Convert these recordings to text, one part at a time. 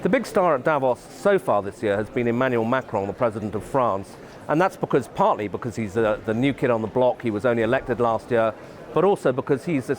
The big star at Davos so far this year has been Emmanuel Macron, the president of France. And that's partly because he's the new kid on the block. He was only elected last year, but also because he's,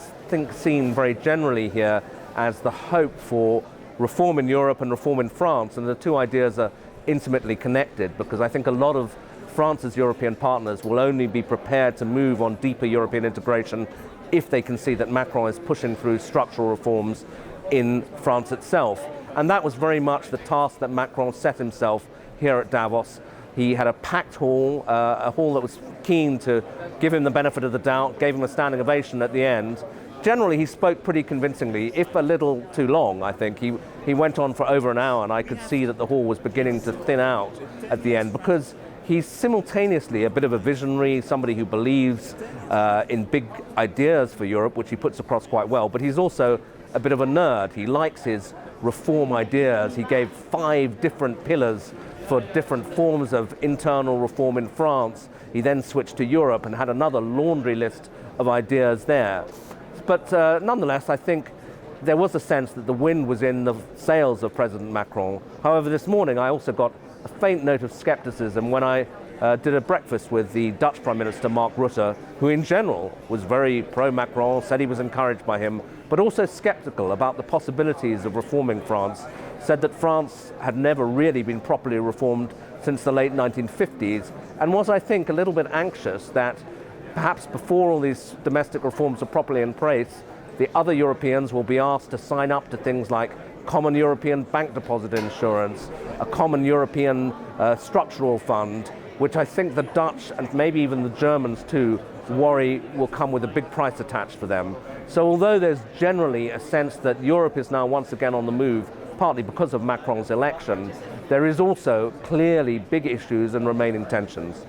seen very generally here as the hope for reform in Europe and reform in France. And the two ideas are intimately connected, because I think a lot of France's European partners will only be prepared to move on deeper European integration if they can see that Macron is pushing through structural reforms in France itself. And that was very much the task that Macron set himself here at Davos. He had a packed hall, a hall that was keen to give him the benefit of the doubt, gave him a standing ovation at the end. Generally, he spoke pretty convincingly, if a little too long, I think. He went on for over an hour, and I could see that the hall was beginning to thin out at the end, because he's simultaneously a bit of a visionary, somebody who believes in big ideas for Europe, which he puts across quite well, but he's also a bit of a nerd. He likes his reform ideas. He gave 5 different pillars for different forms of internal reform in France. He then switched to Europe and had another laundry list of ideas there. But nonetheless, I think there was a sense that the wind was in the sails of President Macron. However, this morning I also got a faint note of skepticism when I did a breakfast with the Dutch Prime Minister, Mark Rutte, who in general was very pro-Macron, said he was encouraged by him, but also skeptical about the possibilities of reforming France, said that France had never really been properly reformed since the late 1950s, and was, I think, a little bit anxious that perhaps before all these domestic reforms are properly in place, the other Europeans will be asked to sign up to things like common European bank deposit insurance, a common European structural fund, which I think the Dutch and maybe even the Germans too worry will come with a big price attached for them. So although there's generally a sense that Europe is now once again on the move, partly because of Macron's election, there is also clearly big issues and remaining tensions.